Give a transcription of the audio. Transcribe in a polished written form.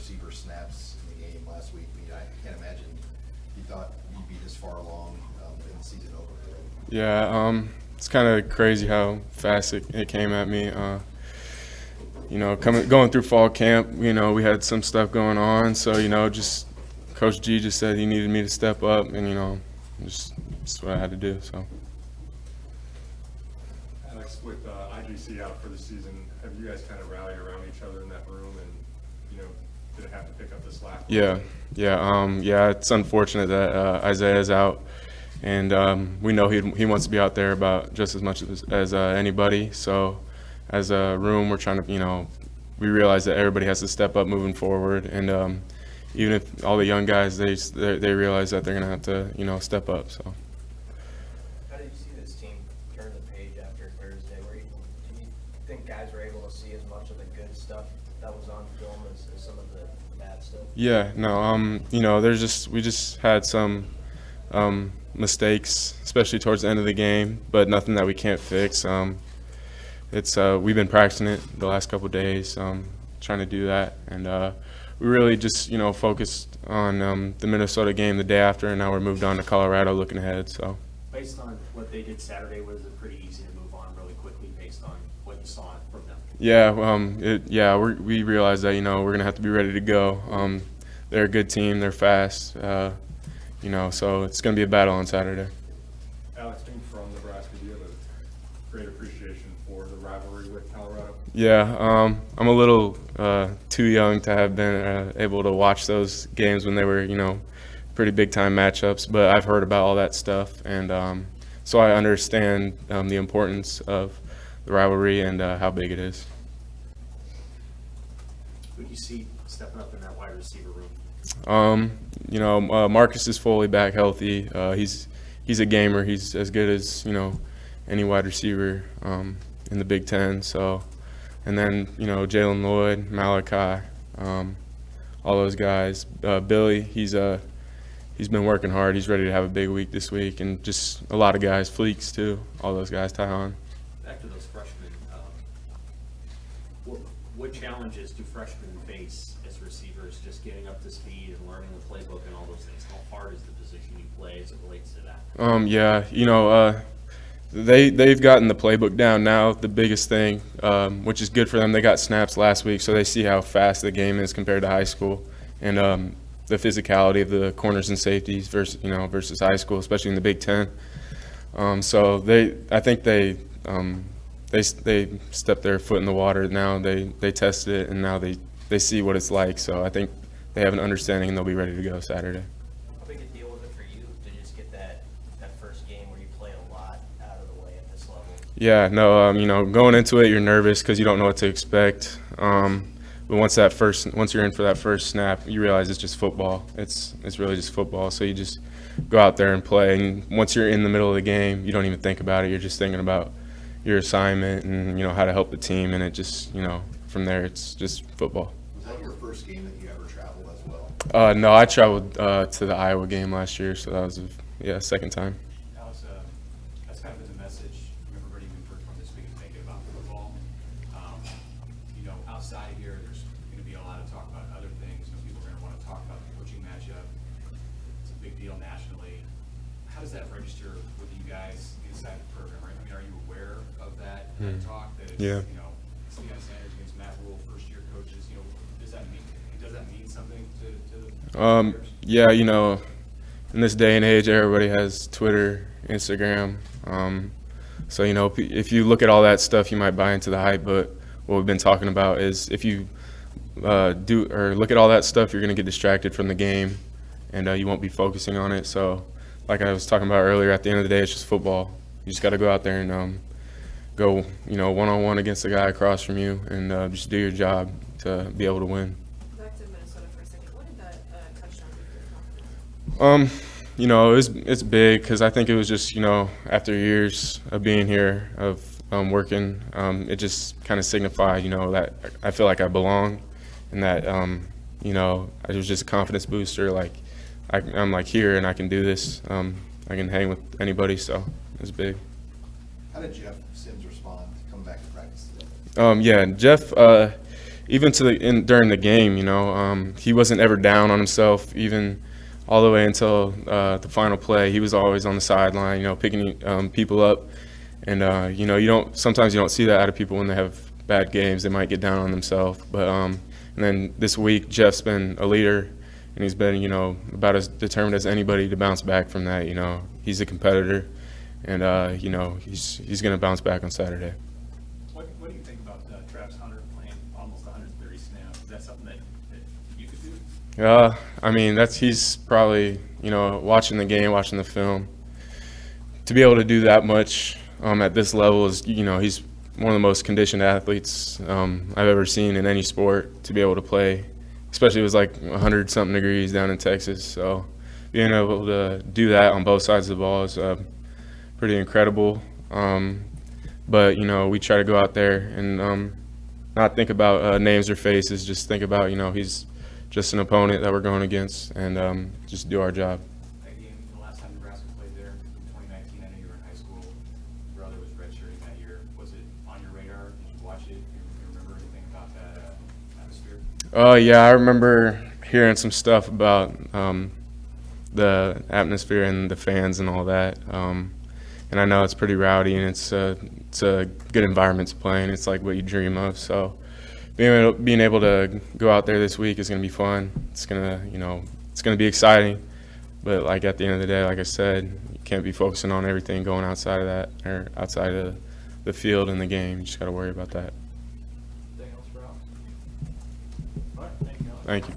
receiver snaps in the game last week. I mean, I can't imagine you thought you'd be this far along in the season over. Yeah, it's kind of crazy how fast it came at me. Going through fall camp, we had some stuff going on. So, just Coach G just said he needed me to step up, and, that's what I had to do. So. Alex, with IGC out for the season, have you guys kind of rallied around each other in that room, and did it have to pick up the slack? Yeah. It's unfortunate that Isaiah's out, and we know he wants to be out there about just as much as anybody. So, as a room, we're trying to, we realize that everybody has to step up moving forward, and even if all the young guys, they realize that they're gonna have to, step up. So. How did you see this team turn the page after Thursday? Do you think guys were able to see as much of the good stuff that was on film as some of the bad stuff? Yeah, no, we just had some mistakes, especially towards the end of the game, but nothing that we can't fix. We've been practicing it the last couple of days, trying to do that, and we really just focused on the Minnesota game the day after, and now we're moved on to Colorado, looking ahead. So. Based on what they did Saturday, was it pretty easy to move on really quickly based on what you saw from them? Yeah, we realized that we're gonna have to be ready to go. They're a good team. They're fast. So it's gonna be a battle on Saturday. Alex, being from Nebraska, do you have a great appreciation for the rivalry with Colorado? Yeah, I'm a little too young to have been able to watch those games when they were, pretty big-time matchups. But I've heard about all that stuff, and so I understand the importance of the rivalry and how big it is. Who do you see stepping up in that wide receiver room? Marcus is fully back healthy. He's a gamer. He's as good as any wide receiver in the Big Ten. So, and then Jalen Lloyd, Malachi, all those guys. Billy, he's been working hard. He's ready to have a big week this week, and just a lot of guys. Fleeks too. All those guys. Tyhon. Back to those freshmen. What challenges do freshmen face as receivers, just getting up to speed and learning the playbook and all those things? How hard is the position you play as it relates to that? They've gotten the playbook down now. The biggest thing, which is good for them, they got snaps last week, so they see how fast the game is compared to high school, and the physicality of the corners and safeties versus high school, especially in the Big Ten. So I think they stepped their foot in the water now. They tested it, and now they see what it's like. So I think they have an understanding, and they'll be ready to go Saturday. How big a deal was it for you to just get that first game where you played a lot out of the way at this level? Yeah, no, going into it, you're nervous because you don't know what to expect. But once you're in for that first snap, you realize it's just football. It's really just football. So you just go out there and play. And once you're in the middle of the game, you don't even think about it. You're just thinking about your assignment and how to help the team. And it just from there it's just football. Was that your first game that you ever traveled as well? No, I traveled to the Iowa game last year, so that was second time. Alex, that's kind of been the message from everybody we've heard from this week is thinking about football. Outside of here, there's going to be a lot of talk about other things. People are going to want to talk about the coaching matchup. It's a big deal nationally. How does that register with you guys inside the program? Right? I mean, are you aware of that talk? That it's, Yeah. It's Deion Sanders against Matt Rule, first-year coaches. Does that mean something to the players? Yeah, in this day and age, everybody has Twitter, Instagram. So if you look at all that stuff, you might buy into the hype. But what we've been talking about is if you look at all that stuff, you're going to get distracted from the game, and you won't be focusing on it. So, like I was talking about earlier, at the end of the day, it's just football. You just got to go out there and go, one-on-one against the guy across from you, and just do your job to be able to win. Back to Minnesota for a second. What did that touchdown do for your confidence? It's big because I think it was just, after years of being here, of working, it just kind of signified, that I feel like I belong, and that, it was just a confidence booster. Like, I'm like here and I can do this. I can hang with anybody, so it was big. How did Jeff Sims respond coming back to practice today? Yeah, Jeff, even during the game, you know, he wasn't ever down on himself, even all the way until the final play. He was always on the sideline, you know, picking people up. And you know, sometimes you don't see that out of people when they have bad games. They might get down on themselves. But and then this week, Jeff's been a leader, and he's been, you know, about as determined as anybody to bounce back from that. You know, he's a competitor, and you know, he's going to bounce back on Saturday. What do you think about Travis Hunter playing almost 130 snaps? Is that something that you could do? I mean, he's probably, you know, watching the game, watching the film. To be able to do that much at this level is, you know, he's one of the most conditioned athletes I've ever seen in any sport. To be able to play, especially it was like 100-something degrees down in Texas. So being able to do that on both sides of the ball is pretty incredible. But, you know, we try to go out there and not think about names or faces, just think about, you know, he's just an opponent that we're going against, and just do our job. That game, the last time Nebraska played there in 2019, I know you were in high school. Your brother was redshirting that year. Was it on your radar? Did you watch it? Do you remember anything about that atmosphere? Yeah, I remember hearing some stuff about the atmosphere and the fans and all that. And I know it's pretty rowdy, and it's a good environment to play in. It's like what you dream of. So being able to go out there this week is going to be fun. It's gonna be exciting. But like at the end of the day, like I said, you can't be focusing on everything going outside of that or outside of the field and the game. You just got to worry about that. Anything else for Al? All right, thank you, Alex. Thank you.